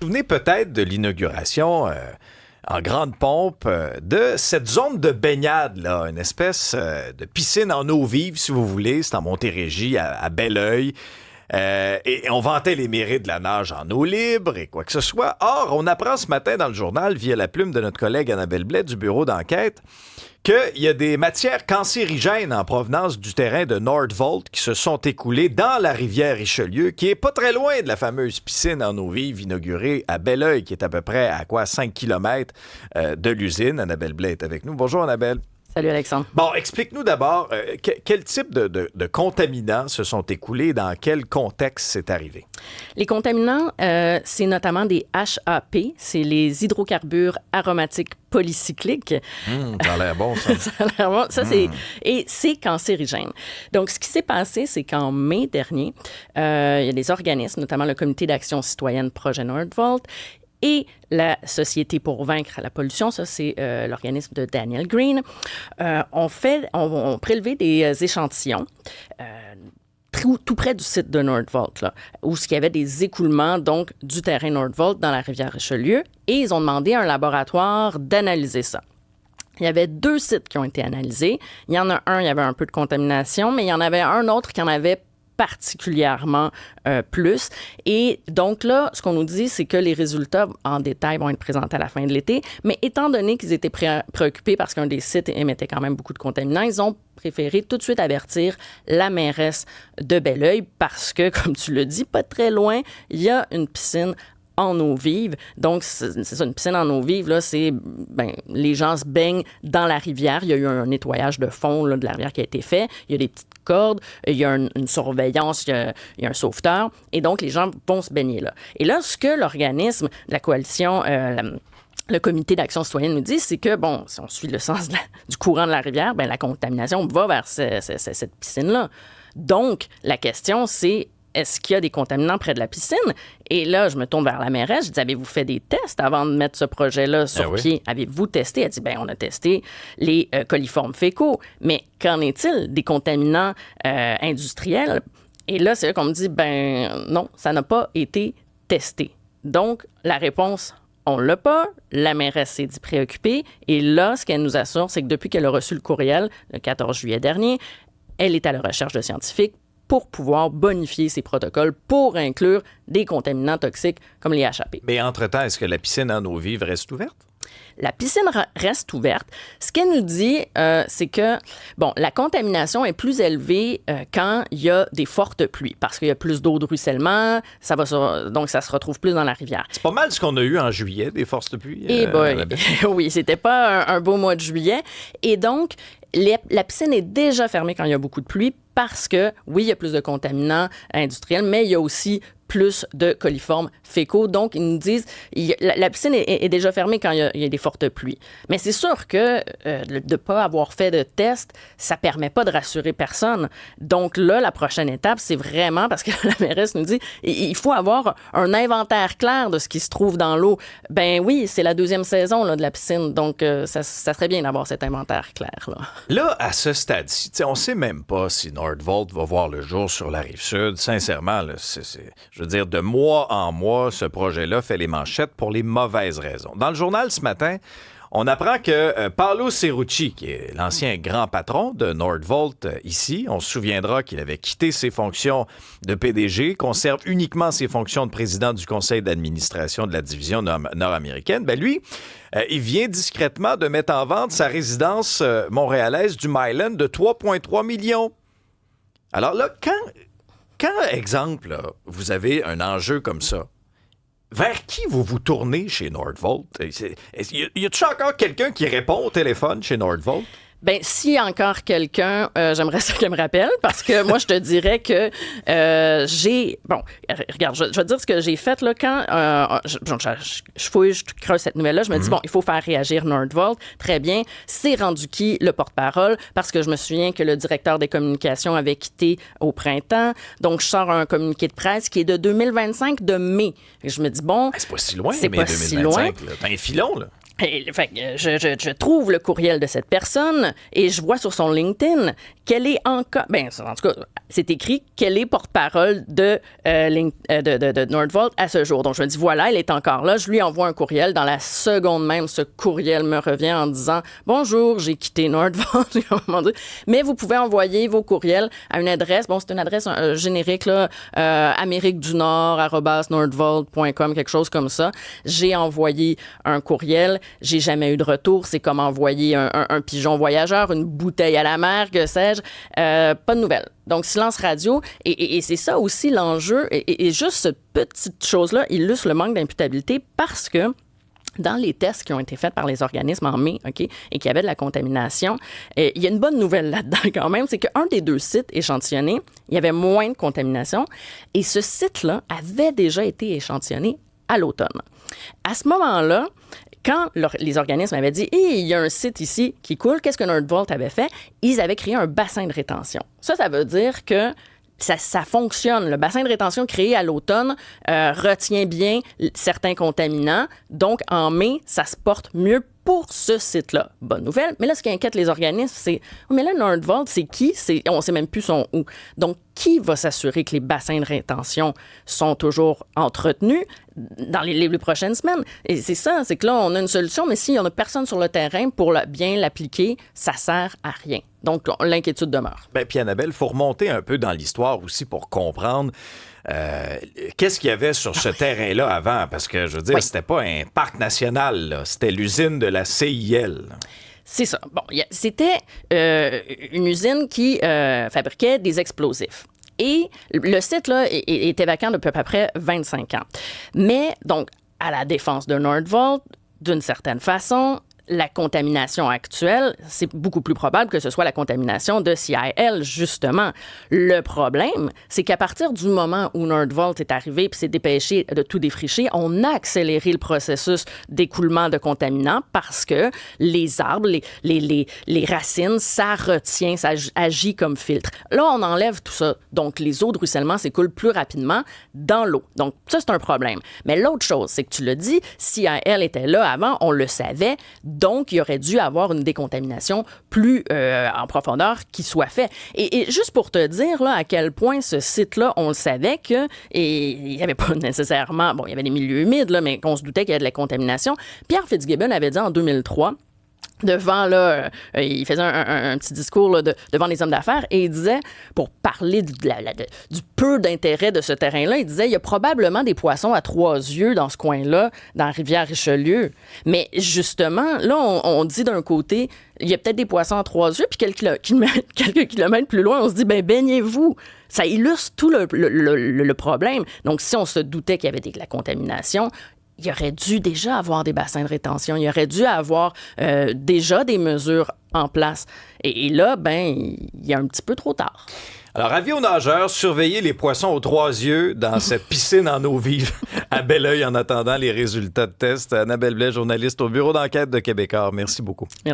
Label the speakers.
Speaker 1: Vous vous souvenez peut-être de l'inauguration en grande pompe de cette zone de baignade, là, une espèce de piscine en eau vive, si vous voulez. C'est en Montérégie, à Belleuil. Et on vantait les mérites de la nage en eau libre et quoi que ce soit. Or, on apprend ce matin dans le journal, via la plume de notre collègue Annabelle Blais du bureau d'enquête, qu'il y a des matières cancérigènes en provenance du terrain de Nordvolt qui se sont écoulées dans la rivière Richelieu, qui est pas très loin de la fameuse piscine en eau vive inaugurée à Belleuil, qui est à peu près à 5 km de l'usine. Annabelle Blais est avec nous. Bonjour Annabelle.
Speaker 2: Salut Alexandre.
Speaker 1: Bon, explique-nous d'abord quel type de contaminants se sont écoulés et dans quel contexte c'est arrivé?
Speaker 2: Les contaminants, c'est notamment des HAP, c'est les hydrocarbures aromatiques polycycliques.
Speaker 1: Ça a l'air bon, ça.
Speaker 2: Ça a l'air bon. Ça, et c'est cancérigène. Donc, ce qui s'est passé, c'est qu'en mai dernier, il y a des organismes, notamment le Comité d'action citoyenne Projet Nordvolt, et la Société pour vaincre la pollution, ça c'est l'organisme de Daniel Green, ont prélevé des échantillons tout près du site de Nordvolt, là, où il y avait des écoulements donc, du terrain Nordvolt dans la rivière Richelieu, et ils ont demandé à un laboratoire d'analyser ça. Il y avait 2 sites qui ont été analysés. Il y en a un, il y avait un peu de contamination, mais il y en avait un autre qui en avait particulièrement plus. Et donc là, ce qu'on nous dit, c'est que les résultats en détail vont être présentés à la fin de l'été. Mais étant donné qu'ils étaient préoccupés parce qu'un des sites émettait quand même beaucoup de contaminants, ils ont préféré tout de suite avertir la mairesse de Belleuil parce que, comme tu le dis, pas très loin, il y a une piscine en eau vive. Donc, c'est ça, une piscine en eau vive, là, c'est, les gens se baignent dans la rivière. Il y a eu un nettoyage de fond là, de la rivière qui a été fait. Il y a des petites cordes, il y a une surveillance, il y a un sauveteur. Et donc, les gens vont se baigner là. Et là, ce que l'organisme de la coalition... le comité d'action citoyenne nous dit, c'est que, bon, si on suit le sens du courant de la rivière, la contamination va vers cette piscine-là. Donc, la question, c'est est-ce qu'il y a des contaminants près de la piscine? Et là, je me tourne vers la mairesse. Je dis, avez-vous fait des tests avant de mettre ce projet-là sur pied? Avez-vous testé? Elle dit, on a testé les coliformes fécaux. Mais qu'en est-il des contaminants industriels? Et là, c'est là qu'on me dit, non, ça n'a pas été testé. Donc, la réponse, on l'a pas. La mairesse s'est dit préoccupée. Et là, ce qu'elle nous assure, c'est que depuis qu'elle a reçu le courriel, le 14 juillet dernier, elle est à la recherche de scientifiques pour pouvoir bonifier ces protocoles pour inclure des contaminants toxiques comme les HAP.
Speaker 1: Mais entre-temps, est-ce que la piscine en eau vive reste ouverte?
Speaker 2: La piscine reste ouverte. Ce qu'elle nous dit, c'est que, la contamination est plus élevée quand il y a des fortes pluies, parce qu'il y a plus d'eau de ruissellement, donc ça se retrouve plus dans la rivière.
Speaker 1: C'est pas mal ce qu'on a eu en juillet, des forces de pluie.
Speaker 2: Oui, c'était pas un beau mois de juillet. Et donc, la piscine est déjà fermée quand il y a beaucoup de pluie, parce que, oui, il y a plus de contaminants industriels, mais il y a aussi plus de coliformes fécaux. Donc, ils nous disent, la piscine est déjà fermée quand il y a des fortes pluies. Mais c'est sûr que de ne pas avoir fait de test, ça ne permet pas de rassurer personne. Donc là, la prochaine étape, c'est vraiment, parce que la mairesse nous dit, il faut avoir un inventaire clair de ce qui se trouve dans l'eau. Oui, c'est la 2e saison là, de la piscine, donc ça serait bien d'avoir cet inventaire clair.
Speaker 1: Là, à ce stade-ci, on ne sait même pas si Nordvolt va voir le jour sur la Rive-Sud. Sincèrement, là, je veux dire, de mois en mois, ce projet-là fait les manchettes pour les mauvaises raisons. Dans le journal ce matin, on apprend que Paolo Cerrucci, qui est l'ancien grand patron de Nordvolt ici, on se souviendra qu'il avait quitté ses fonctions de PDG, conserve uniquement ses fonctions de président du conseil d'administration de la division nord-américaine. Lui, il vient discrètement de mettre en vente sa résidence montréalaise du Myland de 3,3 millions. Alors là, quand exemple, là, vous avez un enjeu comme ça, vers qui vous vous tournez chez Nordvolt? Y a-t-il encore quelqu'un qui répond au téléphone chez Nordvolt?
Speaker 2: S'il y a encore quelqu'un, j'aimerais ça qu'il me rappelle, parce que moi, je te dirais que regarde, je vais te dire ce que j'ai fait, là, quand je fouille, je creuse cette nouvelle-là, je me dis, il faut faire réagir Nordvolt. Très bien. C'est rendu qui, le porte-parole? Parce que je me souviens que le directeur des communications avait quitté au printemps. Donc, je sors un communiqué de presse qui est de 2025, de mai. Et je me dis,
Speaker 1: c'est pas si loin,
Speaker 2: c'est
Speaker 1: mai
Speaker 2: pas
Speaker 1: 2025.
Speaker 2: si loin.
Speaker 1: T'as un filon, là.
Speaker 2: Fait que je trouve le courriel de cette personne et je vois sur son LinkedIn qu'elle est encore... Ben, en tout cas, c'est écrit qu'elle est porte-parole de Nordvolt à ce jour. Donc, je me dis, voilà, elle est encore là. Je lui envoie un courriel. Dans la seconde même, ce courriel me revient en disant « Bonjour, j'ai quitté Nordvolt. » Mais vous pouvez envoyer vos courriels à une adresse. Bon, c'est une adresse générique, là, Amérique du Nord, @nordvolt.com, quelque chose comme ça. J'ai envoyé un courriel. J'ai jamais eu de retour. C'est comme envoyer un pigeon voyageur, une bouteille à la mer, que sais-je. Pas de nouvelles. Donc, silence radio. Et c'est ça aussi l'enjeu. Et juste cette petite chose-là illustre le manque d'imputabilité parce que dans les tests qui ont été faits par les organismes en mai, OK, et qui avaient de la contamination, il y a une bonne nouvelle là-dedans quand même, c'est qu'un des 2 sites échantillonnés, il y avait moins de contamination. Et ce site-là avait déjà été échantillonné à l'automne. À ce moment-là, quand les organismes avaient dit « Hey, il y a un site ici qui coule », qu'est-ce que Nordvolt avait fait? Ils avaient créé un bassin de rétention. Ça veut dire que ça fonctionne. Le bassin de rétention créé à l'automne retient bien certains contaminants. Donc, en mai, ça se porte mieux pour ce site-là. Bonne nouvelle. Mais là, ce qui inquiète les organismes, c'est « Mais là, Nordvolt, c'est qui? On ne sait même plus son où. » Donc, qui va s'assurer que les bassins de rétention sont toujours entretenus dans les prochaines semaines? Et c'est ça, c'est que là, on a une solution, mais s'il n'y en a personne sur le terrain pour bien l'appliquer, ça ne sert à rien. Donc, l'inquiétude demeure.
Speaker 1: Bien, puis Annabelle, il faut remonter un peu dans l'histoire aussi pour comprendre qu'est-ce qu'il y avait sur ce terrain-là avant? Parce que, je veux dire, c'était pas un parc national, là. C'était l'usine de la CIL.
Speaker 2: C'est ça. Bon, c'était une usine qui fabriquait des explosifs. Et le site, là, était vacant depuis à peu près 25 ans. Mais, donc, à la défense de Nordvolt, d'une certaine façon, la contamination actuelle, c'est beaucoup plus probable que ce soit la contamination de CIL, justement. Le problème, c'est qu'à partir du moment où Nordvolt est arrivé et s'est dépêché de tout défricher, on a accéléré le processus d'écoulement de contaminants parce que les arbres, les racines, ça retient, ça agit comme filtre. Là, on enlève tout ça. Donc, les eaux de ruissellement s'écoulent plus rapidement dans l'eau. Donc, ça, c'est un problème. Mais l'autre chose, c'est que tu l'as dit, CIL était là avant, on le savait. Donc, il aurait dû avoir une décontamination plus en profondeur qui soit faite. Et juste pour te dire là, à quel point ce site-là, on le savait qu'il n'y avait pas nécessairement... Bon, il y avait des milieux humides, là, mais qu'on se doutait qu'il y avait de la contamination. Pierre Fitzgibbon avait dit en 2003... devant, là, il faisait un petit discours là, devant les hommes d'affaires et il disait, pour parler du peu d'intérêt de ce terrain-là, il disait, il y a probablement des poissons à 3 yeux dans ce coin-là, dans la rivière Richelieu. Mais justement, là, on dit d'un côté, il y a peut-être des poissons à 3 yeux, puis quelques kilomètres plus loin, on se dit, baignez-vous. Ça illustre tout le problème. Donc, si on se doutait qu'il y avait de la contamination, il aurait dû déjà avoir des bassins de rétention. Il aurait dû avoir déjà des mesures en place. Et là, il y a un petit peu trop tard.
Speaker 1: Alors, avis aux nageurs, surveillez les poissons aux 3 yeux dans cette piscine en eau vive à bel oeil en attendant les résultats de test. Annabelle Blais, journaliste au bureau d'enquête de Québécois. Merci beaucoup. Merci.